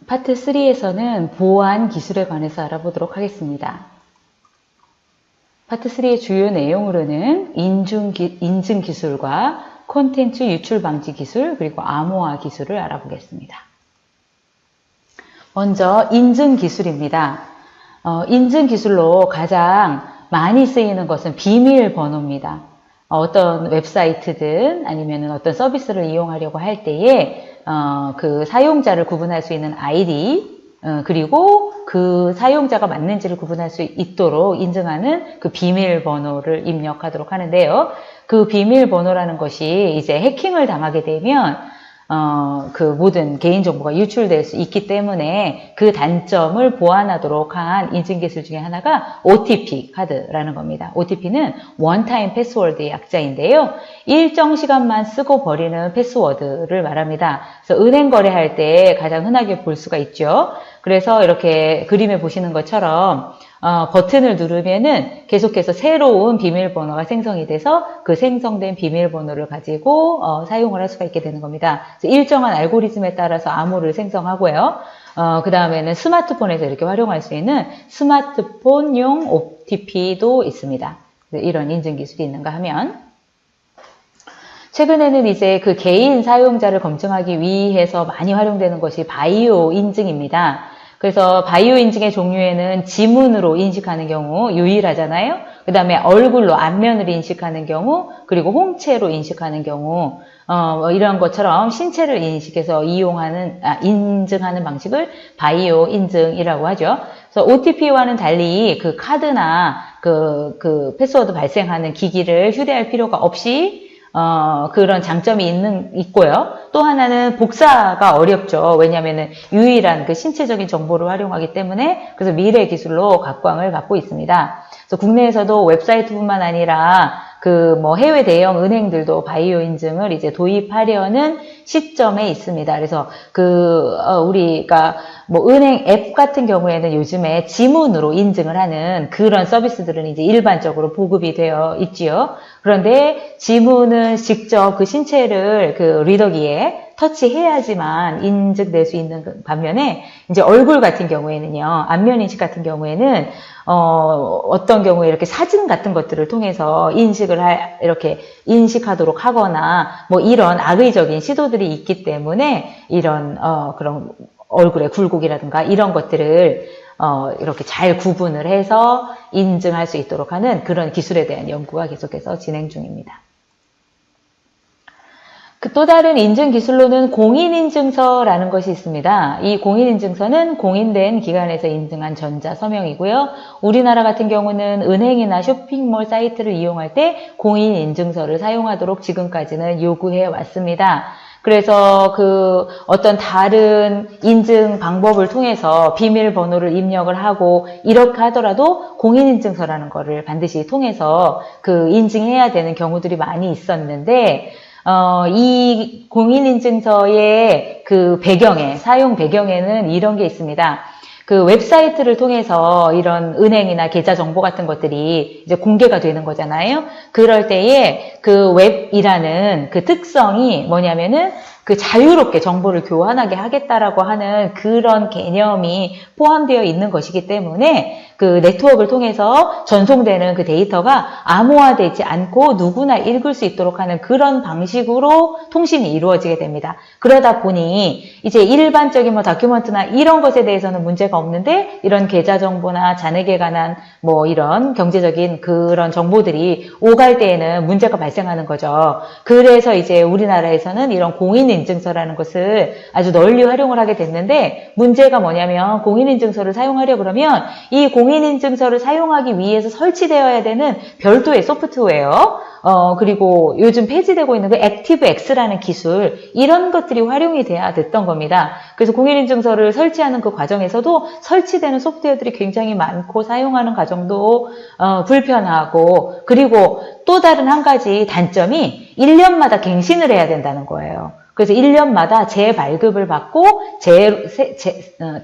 파트 3에서는 보안 기술에 관해서 알아보도록 하겠습니다. 파트 3의 주요 내용으로는 인증 기술과 콘텐츠 유출 방지 기술, 그리고 암호화 기술을 알아보겠습니다. 먼저 인증 기술입니다. 인증 기술로 가장 많이 쓰이는 것은 비밀번호입니다. 어떤 웹사이트든 아니면 어떤 서비스를 이용하려고 할 때에 그 사용자를 구분할 수 있는 아이디, 그리고 그 사용자가 맞는지를 구분할 수 있도록 인증하는 그 비밀번호를 입력하도록 하는데요. 그 비밀번호라는 것이 이제 해킹을 당하게 되면 그 모든 개인정보가 유출될 수 있기 때문에 그 단점을 보완하도록 한 인증기술 중에 하나가 OTP 카드라는 겁니다. OTP는 원타임 패스워드의 약자인데요. 일정 시간만 쓰고 버리는 패스워드를 말합니다. 그래서 은행 거래할 때 가장 흔하게 볼 수가 있죠. 그래서 이렇게 그림에 보시는 것처럼 버튼을 누르면은 계속해서 새로운 비밀번호가 생성이 돼서 그 생성된 비밀번호를 가지고 사용을 할 수가 있게 되는 겁니다. 그래서 일정한 알고리즘에 따라서 암호를 생성하고요. 그 다음에는 스마트폰에서 이렇게 활용할 수 있는 스마트폰용 OTP도 있습니다. 이런 인증 기술이 있는가 하면 최근에는 이제 그 개인 사용자를 검증하기 위해서 많이 활용되는 것이 바이오 인증입니다. 그래서 바이오 인증의 종류에는 지문으로 인식하는 경우 유일하잖아요. 그 다음에 얼굴로 안면을 인식하는 경우, 그리고 홍채로 인식하는 경우, 이런 것처럼 신체를 인식해서 인증하는 방식을 바이오 인증이라고 하죠. 그래서 OTP와는 달리 그 카드나 그 패스워드 발생하는 기기를 휴대할 필요가 없이 그런 장점이 있고요. 또 하나는 복사가 어렵죠. 왜냐하면 유일한 그 신체적인 정보를 활용하기 때문에 그래서 미래 기술로 각광을 받고 있습니다. 그래서 국내에서도 웹사이트뿐만 아니라 그 해외 대형 은행들도 바이오 인증을 이제 도입하려는 시점에 있습니다. 그래서 우리가 은행 앱 같은 경우에는 요즘에 지문으로 인증을 하는 그런 서비스들은 이제 일반적으로 보급이 되어 있지요. 그런데 지문은 직접 그 신체를 그 리더기에 터치해야지만 인증될 수 있는 반면에 이제 얼굴 같은 경우에는요, 안면 인식 같은 경우에는 어떤 경우에 이렇게 사진 같은 것들을 통해서 이렇게 인식하도록 하거나 이런 악의적인 시도들이 있기 때문에 이런 그런 얼굴의 굴곡이라든가 이런 것들을 이렇게 잘 구분을 해서 인증할 수 있도록 하는 그런 기술에 대한 연구가 계속해서 진행 중입니다. 또 다른 인증 기술로는 공인인증서라는 것이 있습니다. 이 공인인증서는 공인된 기관에서 인증한 전자서명이고요. 우리나라 같은 경우는 은행이나 쇼핑몰 사이트를 이용할 때 공인인증서를 사용하도록 지금까지는 요구해 왔습니다. 그래서 어떤 다른 인증 방법을 통해서 비밀번호를 입력을 하고 이렇게 하더라도 공인인증서라는 거를 반드시 통해서 인증해야 되는 경우들이 많이 있었는데 이 공인인증서의 사용 배경에는 이런 게 있습니다. 그 웹사이트를 통해서 이런 은행이나 계좌 정보 같은 것들이 이제 공개가 되는 거잖아요. 그럴 때에 그 웹이라는 그 특성이 뭐냐면은 그 자유롭게 정보를 교환하게 하겠다라고 하는 그런 개념이 포함되어 있는 것이기 때문에 그 네트워크를 통해서 전송되는 그 데이터가 암호화되지 않고 누구나 읽을 수 있도록 하는 그런 방식으로 통신이 이루어지게 됩니다. 그러다 보니 이제 일반적인 다큐멘트나 이런 것에 대해서는 문제가 없는데 이런 계좌 정보나 잔액에 관한 이런 경제적인 그런 정보들이 오갈 때에는 문제가 발생하는 거죠. 그래서 이제 우리나라에서는 이런 공인인증서라는 것을 아주 널리 활용을 하게 됐는데 문제가 뭐냐면 공인인증서를 사용하려 그러면 이 공인인증서를 사용하기 위해서 설치되어야 되는 별도의 소프트웨어, 그리고 요즘 폐지되고 있는 그 액티브엑스라는 기술, 이런 것들이 활용이 돼야 됐던 겁니다. 그래서 공인인증서를 설치하는 그 과정에서도 설치되는 소프트웨어들이 굉장히 많고 사용하는 과정도 불편하고, 그리고 또 다른 한 가지 단점이 1년마다 갱신을 해야 된다는 거예요. 그래서 1년마다 재발급을 받고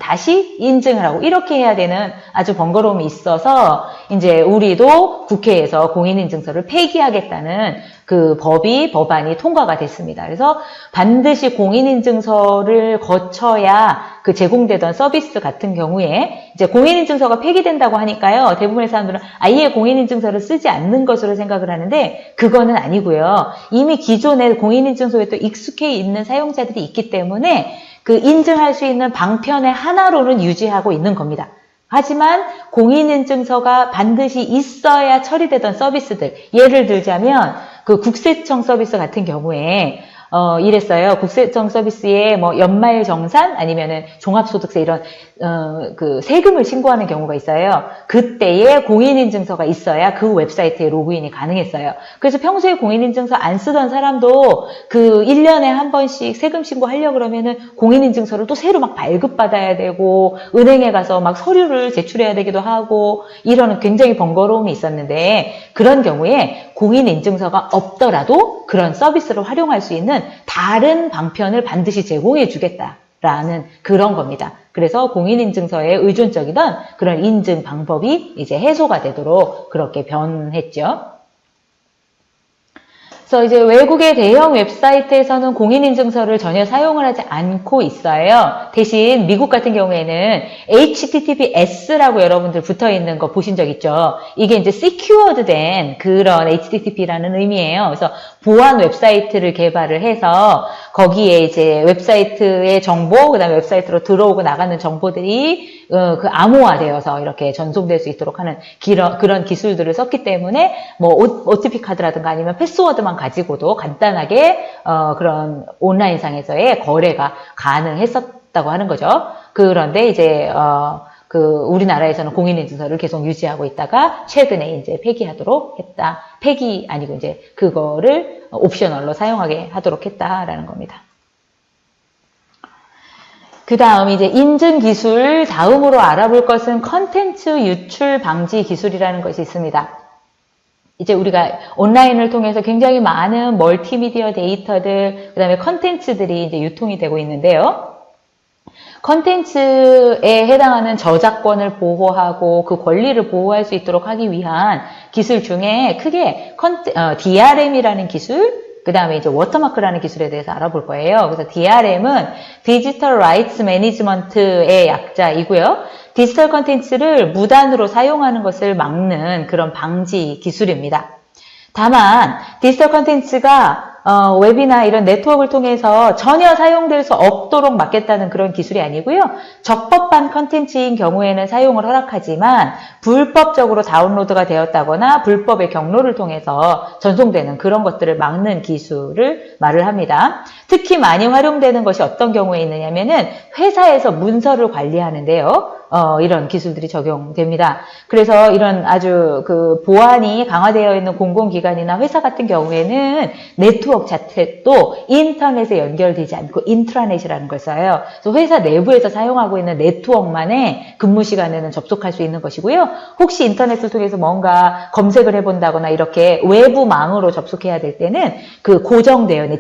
다시 인증을 하고 이렇게 해야 되는 아주 번거로움이 있어서 이제 우리도 국회에서 공인인증서를 폐기하겠다는 그 법안이 통과가 됐습니다. 그래서 반드시 공인인증서를 거쳐야 그 제공되던 서비스 같은 경우에 이제 공인인증서가 폐기된다고 하니까요. 대부분의 사람들은 아예 공인인증서를 쓰지 않는 것으로 생각을 하는데 그거는 아니고요. 이미 기존에 공인인증서에 또 익숙해 있는 사용자들이 있기 때문에 그 인증할 수 있는 방편의 하나로는 유지하고 있는 겁니다. 하지만 공인인증서가 반드시 있어야 처리되던 서비스들, 예를 들자면 그 국세청 서비스 같은 경우에 이랬어요. 국세청 서비스에 뭐 연말정산 아니면은 종합소득세 이런 그 세금을 신고하는 경우가 있어요. 그때에 공인인증서가 있어야 그 웹사이트에 로그인이 가능했어요. 그래서 평소에 공인인증서 안 쓰던 사람도 그 1년에 한 번씩 세금 신고하려고 그러면은 공인인증서를 또 새로 막 발급받아야 되고 은행에 가서 막 서류를 제출해야 되기도 하고 이런 굉장히 번거로움이 있었는데 그런 경우에 공인인증서가 없더라도 그런 서비스를 활용할 수 있는 다른 방편을 반드시 제공해 주겠다라는 그런 겁니다. 그래서 공인인증서에 의존적이던 그런 인증 방법이 이제 해소가 되도록 그렇게 변했죠. 그래서 이제 외국의 대형 웹사이트에서는 공인인증서를 전혀 사용을 하지 않고 있어요. 대신 미국 같은 경우에는 HTTPS라고 여러분들 붙어 있는 거 보신 적 있죠? 이게 이제 secured 된 그런 HTTP라는 의미예요. 그래서 보안 웹사이트를 개발을 해서 거기에 이제 웹사이트의 정보, 그다음에 웹사이트로 들어오고 나가는 정보들이 그 암호화되어서 이렇게 전송될 수 있도록 하는 그런 기술들을 썼기 때문에 뭐 OTP 카드라든가 아니면 패스워드만 가지고도 간단하게 그런 온라인상에서의 거래가 가능했었다고 하는 거죠. 그런데 이제 그 우리나라에서는 공인인증서를 계속 유지하고 있다가 최근에 이제 폐기하도록 했다. 폐기 아니고 이제 그거를 옵셔널로 사용하게 하도록 했다라는 겁니다. 그 다음 이제 인증 기술, 다음으로 알아볼 것은 컨텐츠 유출 방지 기술이라는 것이 있습니다. 이제 우리가 온라인을 통해서 굉장히 많은 멀티미디어 데이터들, 그 다음에 컨텐츠들이 이제 유통이 되고 있는데요. 컨텐츠에 해당하는 저작권을 보호하고 그 권리를 보호할 수 있도록 하기 위한 기술 중에 크게 DRM이라는 기술, 그 다음에 이제 워터마크라는 기술에 대해서 알아볼 거예요. 그래서 DRM은 디지털 라이츠 매니지먼트의 약자이고요. 디지털 컨텐츠를 무단으로 사용하는 것을 막는 그런 방지 기술입니다. 다만 디지털 컨텐츠가 웹이나 이런 네트워크를 통해서 전혀 사용될 수 없도록 막겠다는 그런 기술이 아니고요. 적법한 컨텐츠인 경우에는 사용을 허락하지만 불법적으로 다운로드가 되었다거나 불법의 경로를 통해서 전송되는 그런 것들을 막는 기술을 말을 합니다. 특히 많이 활용되는 것이 어떤 경우에 있느냐면은 회사에서 문서를 관리하는데요. 이런 기술들이 적용됩니다. 그래서 이런 아주 그 보안이 강화되어 있는 공공기관이나 회사 같은 경우에는 네트워크 자체도 인터넷에 연결되지 않고 인트라넷이라는 걸 써요. 그래서 회사 내부에서 사용하고 있는 네트워크만의 근무 시간에는 접속할 수 있는 것이고요. 혹시 인터넷을 통해서 뭔가 검색을 해본다거나 이렇게 외부망으로 접속해야 될 때는 그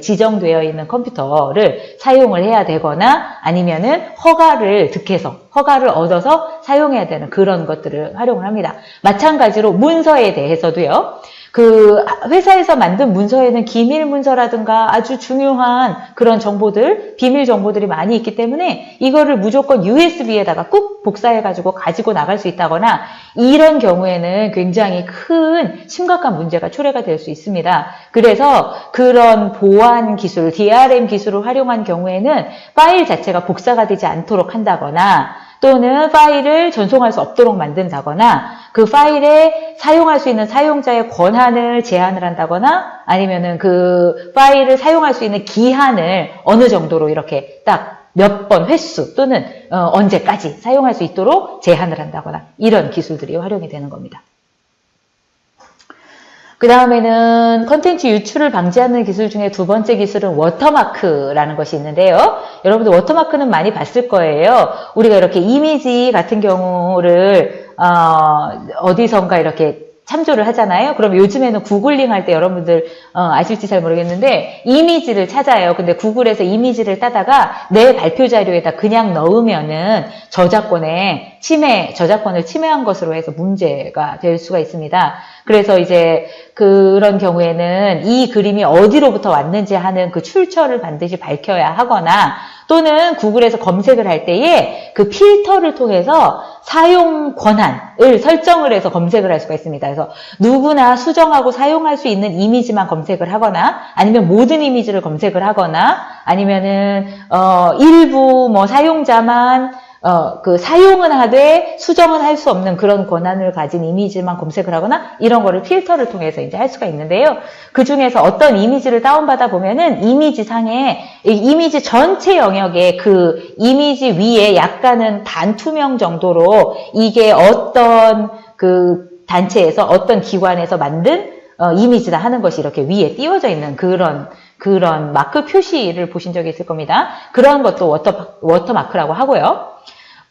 지정되어 있는 컴퓨터를 사용을 해야 되거나 아니면은 허가를 얻어서 사용해야 되는 그런 것들을 활용을 합니다. 마찬가지로 문서에 대해서도요. 그 회사에서 만든 문서에는 기밀 문서라든가 아주 중요한 그런 정보들, 비밀 정보들이 많이 있기 때문에 이거를 무조건 USB에다가 꾹 복사해가지고 가지고 나갈 수 있다거나 이런 경우에는 굉장히 큰 심각한 문제가 초래가 될 수 있습니다. 그래서 그런 보안 기술, DRM 기술을 활용한 경우에는 파일 자체가 복사가 되지 않도록 한다거나 또는 파일을 전송할 수 없도록 만든다거나 그 파일에 사용할 수 있는 사용자의 권한을 제한을 한다거나 아니면은 그 파일을 사용할 수 있는 기한을 어느 정도로 이렇게 딱 몇 번 횟수 또는 언제까지 사용할 수 있도록 제한을 한다거나 이런 기술들이 활용이 되는 겁니다. 그 다음에는 컨텐츠 유출을 방지하는 기술 중에 두 번째 기술은 워터마크라는 것이 있는데요. 여러분들 워터마크는 많이 봤을 거예요. 우리가 이렇게 이미지 같은 경우를 어디선가 이렇게 참조를 하잖아요. 그럼 요즘에는 구글링 할 때 여러분들 아실지 잘 모르겠는데 이미지를 찾아요. 근데 구글에서 이미지를 따다가 내 발표 자료에다 그냥 넣으면은 저작권을 침해한 것으로 해서 문제가 될 수가 있습니다. 그래서 이제 그런 경우에는 이 그림이 어디로부터 왔는지 하는 그 출처를 반드시 밝혀야 하거나 또는 구글에서 검색을 할 때에 그 필터를 통해서 사용 권한을 설정을 해서 검색을 할 수가 있습니다. 그래서 누구나 수정하고 사용할 수 있는 이미지만 검색을 하거나 아니면 모든 이미지를 검색을 하거나 아니면은 일부 뭐 사용자만 그 사용은 하되 수정은 할 수 없는 그런 권한을 가진 이미지만 검색을 하거나 이런 거를 필터를 통해서 이제 할 수가 있는데요. 그 중에서 어떤 이미지를 다운받아 보면은 이미지 상에 이미지 전체 영역에 그 이미지 위에 약간은 반투명 정도로 이게 어떤 그 단체에서 어떤 기관에서 만든 이미지다 하는 것이 이렇게 위에 띄워져 있는 그런 마크 표시를 보신 적이 있을 겁니다. 그런 것도 워터마크라고 하고요.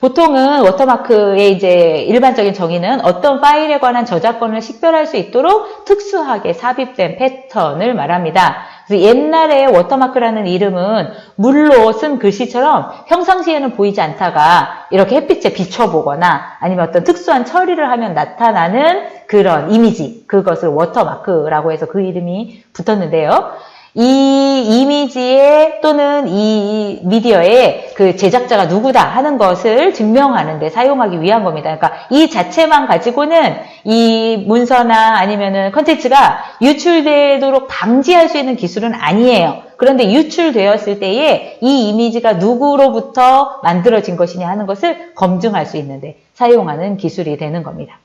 보통은 워터마크의 이제 일반적인 정의는 어떤 파일에 관한 저작권을 식별할 수 있도록 특수하게 삽입된 패턴을 말합니다. 그래서 옛날에 워터마크라는 이름은 물로 쓴 글씨처럼 평상시에는 보이지 않다가 이렇게 햇빛에 비춰보거나 아니면 어떤 특수한 처리를 하면 나타나는 그런 이미지, 그것을 워터마크라고 해서 그 이름이 붙었는데요. 이 이미지에 또는 이 미디어에 그 제작자가 누구다 하는 것을 증명하는 데 사용하기 위한 겁니다. 그러니까 이 자체만 가지고는 이 문서나 아니면은 컨텐츠가 유출되도록 방지할 수 있는 기술은 아니에요. 그런데 유출되었을 때에 이 이미지가 누구로부터 만들어진 것이냐 하는 것을 검증할 수 있는데 사용하는 기술이 되는 겁니다.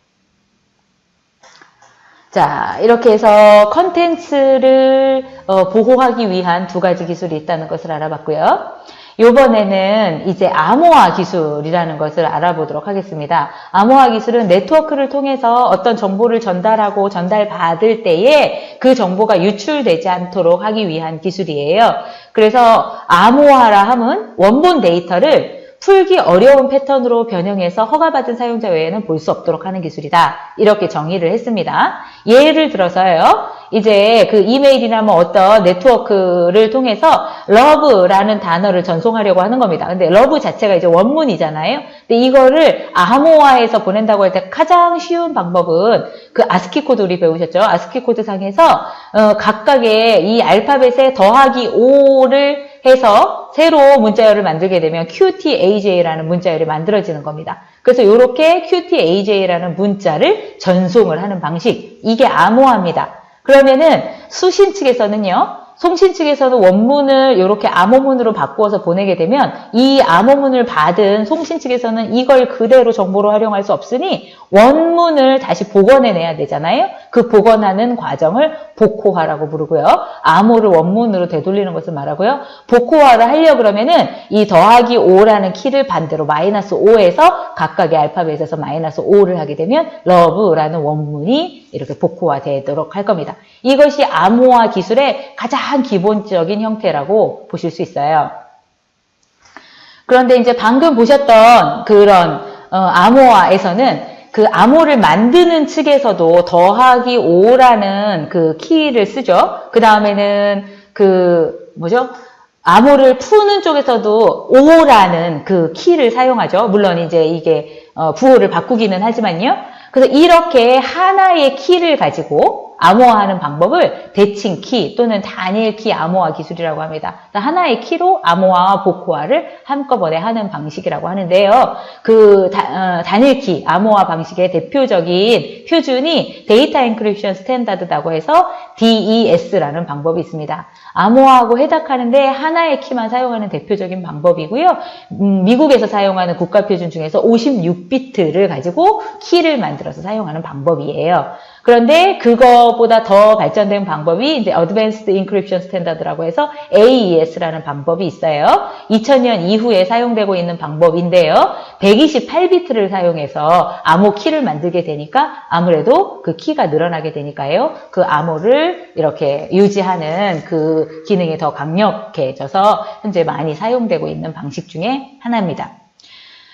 자, 이렇게 해서 컨텐츠를 보호하기 위한 두 가지 기술이 있다는 것을 알아봤고요. 이번에는 이제 암호화 기술이라는 것을 알아보도록 하겠습니다. 암호화 기술은 네트워크를 통해서 어떤 정보를 전달하고 전달받을 때에 그 정보가 유출되지 않도록 하기 위한 기술이에요. 그래서 암호화라 함은 원본 데이터를 풀기 어려운 패턴으로 변형해서 허가받은 사용자 외에는 볼 수 없도록 하는 기술이다. 이렇게 정의를 했습니다. 예를 들어서요. 이제 그 이메일이나 뭐 어떤 네트워크를 통해서 love라는 단어를 전송하려고 하는 겁니다. 근데 love 자체가 이제 원문이잖아요. 근데 이거를 암호화해서 보낸다고 할 때 가장 쉬운 방법은 그 아스키 코드 우리 배우셨죠? 아스키 코드 상에서 각각의 이 알파벳에 더하기 5를 해서 새로 문자열을 만들게 되면 QTAJ라는 문자열이 만들어지는 겁니다. 그래서 이렇게 QTAJ라는 문자를 전송을 하는 방식, 이게 암호화입니다. 그러면은 수신 측에서는요, 송신 측에서는 원문을 이렇게 암호문으로 바꾸어서 보내게 되면 이 암호문을 받은 송신 측에서는 이걸 그대로 정보로 활용할 수 없으니 원문을 다시 복원해내야 되잖아요. 그 복원하는 과정을 복호화라고 부르고요. 암호를 원문으로 되돌리는 것을 말하고요. 복호화를 하려고 그러면은 이 더하기 5라는 키를 반대로 마이너스 5에서 각각의 알파벳에서 마이너스 5를 하게 되면 love라는 원문이 이렇게 복호화 되도록 할 겁니다. 이것이 암호화 기술의 가장 기본적인 형태라고 보실 수 있어요. 그런데 이제 방금 보셨던 그런 암호화에서는 그 암호를 만드는 측에서도 더하기 5라는 그 키를 쓰죠. 그 다음에는 암호를 푸는 쪽에서도 5라는 그 키를 사용하죠. 물론 이제 이게 부호를 바꾸기는 하지만요. 그래서 이렇게 하나의 키를 가지고 암호화하는 방법을 대칭 키 또는 단일 키 암호화 기술이라고 합니다. 하나의 키로 암호화와 복호화를 한꺼번에 하는 방식이라고 하는데요. 그 단일 키 암호화 방식의 대표적인 표준이 데이터 엔크립션 스탠다드라고 해서 DES라는 방법이 있습니다. 암호화하고 해당하는데 하나의 키만 사용하는 대표적인 방법이고요. 미국에서 사용하는 국가 표준 중에서 56비트를 가지고 키를 만들어서 사용하는 방법이에요. 그런데 그거보다 더 발전된 방법이 이제 Advanced Encryption Standard라고 해서 AES라는 방법이 있어요. 2000년 이후에 사용되고 있는 방법인데요. 128비트를 사용해서 암호 키를 만들게 되니까 아무래도 그 키가 늘어나게 되니까요. 그 암호를 이렇게 유지하는 그 기능이 더 강력해져서 현재 많이 사용되고 있는 방식 중에 하나입니다.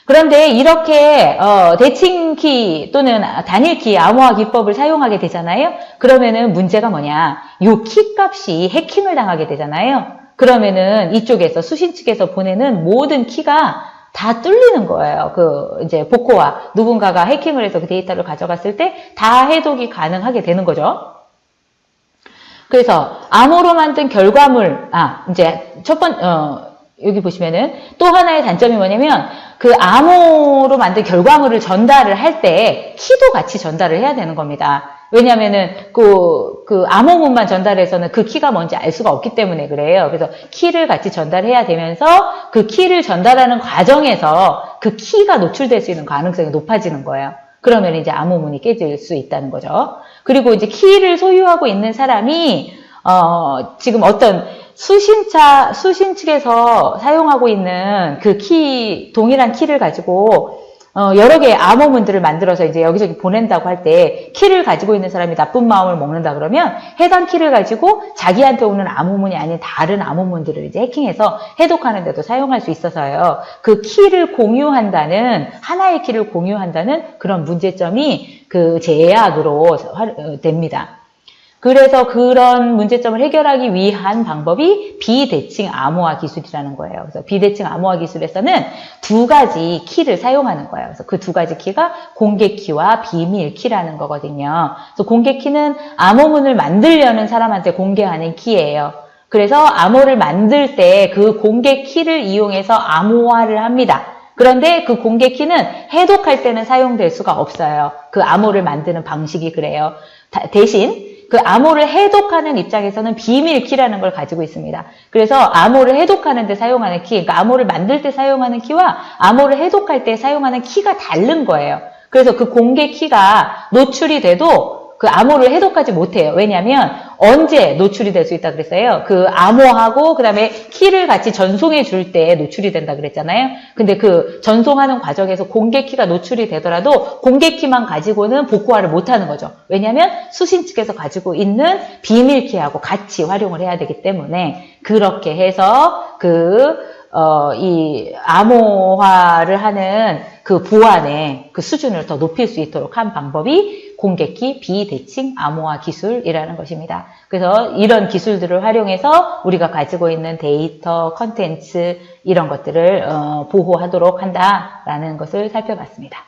그런데 이렇게 대칭키 또는 단일키 암호화 기법을 사용하게 되잖아요. 그러면은 문제가 뭐냐? 요 키 값이 해킹을 당하게 되잖아요. 그러면은 이쪽에서 수신 측에서 보내는 모든 키가 다 뚫리는 거예요. 이제 복호화 누군가가 해킹을 해서 그 데이터를 가져갔을 때 다 해독이 가능하게 되는 거죠. 그래서 암호로 만든 결과물, 이제 여기 보시면은 또 하나의 단점이 뭐냐면 그 암호로 만든 결과물을 전달을 할 때 키도 같이 전달을 해야 되는 겁니다. 왜냐면은 그 암호문만 전달해서는 그 키가 뭔지 알 수가 없기 때문에 그래요. 그래서 키를 같이 전달해야 되면서 그 키를 전달하는 과정에서 그 키가 노출될 수 있는 가능성이 높아지는 거예요. 그러면 이제 암호문이 깨질 수 있다는 거죠. 그리고 이제 키를 소유하고 있는 사람이 지금 어떤 수신 측에서 사용하고 있는 그 동일한 키를 가지고 여러 개의 암호문들을 만들어서 이제 여기저기 보낸다고 할 때 키를 가지고 있는 사람이 나쁜 마음을 먹는다 그러면 해당 키를 가지고 자기한테 오는 암호문이 아닌 다른 암호문들을 이제 해킹해서 해독하는 데도 사용할 수 있어서요. 그 키를 공유한다는, 하나의 키를 공유한다는 그런 문제점이 그 제약으로 됩니다. 그래서 그런 문제점을 해결하기 위한 방법이 비대칭 암호화 기술이라는 거예요. 그래서 비대칭 암호화 기술에서는 두 가지 키를 사용하는 거예요. 그래서 그 두 가지 키가 공개 키와 비밀 키라는 거거든요. 그래서 공개 키는 암호문을 만들려는 사람한테 공개하는 키예요. 그래서 암호를 만들 때 그 공개 키를 이용해서 암호화를 합니다. 그런데 그 공개 키는 해독할 때는 사용될 수가 없어요. 그 암호를 만드는 방식이 그래요. 대신 그 암호를 해독하는 입장에서는 비밀 키라는 걸 가지고 있습니다. 그래서 암호를 해독하는 데 사용하는 키, 그러니까 암호를 만들 때 사용하는 키와 암호를 해독할 때 사용하는 키가 다른 거예요. 그래서 그 공개 키가 노출이 돼도 그 암호를 해독하지 못해요. 왜냐하면 언제 노출이 될 수 있다 그랬어요? 그 암호하고 그다음에 키를 같이 전송해 줄 때 노출이 된다 그랬잖아요. 근데 그 전송하는 과정에서 공개 키가 노출이 되더라도 공개 키만 가지고는 복구화를 못 하는 거죠. 왜냐하면 수신 측에서 가지고 있는 비밀 키하고 같이 활용을 해야 되기 때문에 그렇게 해서 이 암호화를 하는 그 보안의 그 수준을 더 높일 수 있도록 한 방법이 공개키 비대칭 암호화 기술이라는 것입니다. 그래서 이런 기술들을 활용해서 우리가 가지고 있는 데이터, 컨텐츠 이런 것들을 보호하도록 한다라는 것을 살펴봤습니다.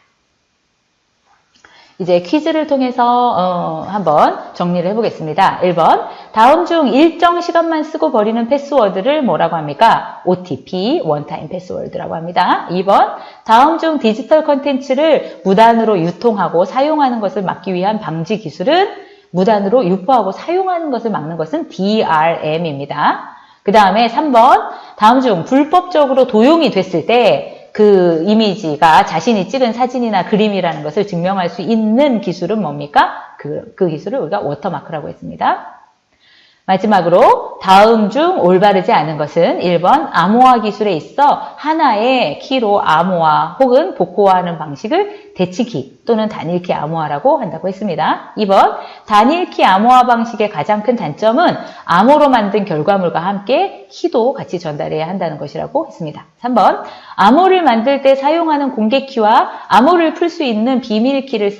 이제 퀴즈를 통해서 한번 정리를 해보겠습니다. 1번, 다음 중 일정 시간만 쓰고 버리는 패스워드를 뭐라고 합니까? OTP, 원타임 패스워드라고 합니다. 2번, 다음 중 디지털 컨텐츠를 무단으로 유통하고 사용하는 것을 막기 위한 방지 기술은 무단으로 유포하고 사용하는 것을 막는 것은 DRM입니다. 그 다음에 3번, 다음 중 불법적으로 도용이 됐을 때 그 이미지가 자신이 찍은 사진이나 그림이라는 것을 증명할 수 있는 기술은 뭡니까? 그 기술을 우리가 워터마크라고 했습니다. 마지막으로 다음 중 올바르지 않은 것은 1번 암호화 기술에 있어 하나의 키로 암호화 혹은 복호화하는 방식을 대칭키 또는 단일키 암호화라고 한다고 했습니다. 2번 단일키 암호화 방식의 가장 큰 단점은 암호로 만든 결과물과 함께 키도 같이 전달해야 한다는 것이라고 했습니다. 3번 암호를 만들 때 사용하는 공개키와 암호를 풀 수 있는 비밀키의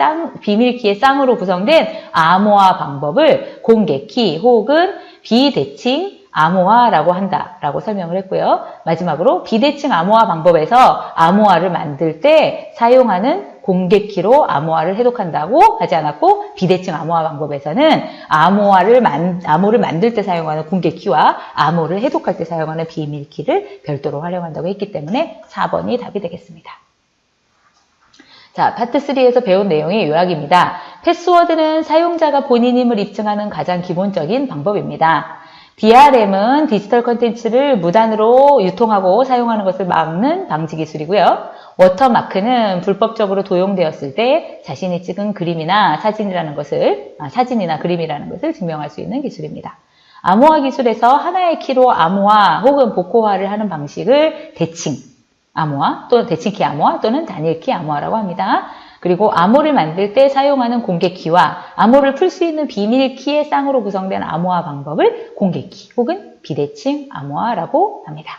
쌍으로 구성된 암호화 방법을 공개키 혹은 비대칭 암호화라고 한다라고 설명을 했고요. 마지막으로 비대칭 암호화 방법에서 암호화를 만들 때 사용하는 공개키로 암호화를 해독한다고 하지 않았고 비대칭 암호화 방법에서는 암호를 만들 때 사용하는 공개키와 암호를 해독할 때 사용하는 비밀키를 별도로 활용한다고 했기 때문에 4번이 답이 되겠습니다. 자, 파트 3에서 배운 내용의 요약입니다. 패스워드는 사용자가 본인임을 입증하는 가장 기본적인 방법입니다. DRM은 디지털 컨텐츠를 무단으로 유통하고 사용하는 것을 막는 방지 기술이고요. 워터마크는 불법적으로 도용되었을 때 자신이 찍은 그림이나 사진이나 그림이라는 것을 증명할 수 있는 기술입니다. 암호화 기술에서 하나의 키로 암호화 혹은 복호화를 하는 방식을 대칭 암호화 또는 대칭키 암호화 또는 단일키 암호화라고 합니다. 그리고 암호를 만들 때 사용하는 공개키와 암호를 풀 수 있는 비밀키의 쌍으로 구성된 암호화 방법을 공개키 혹은 비대칭 암호화라고 합니다.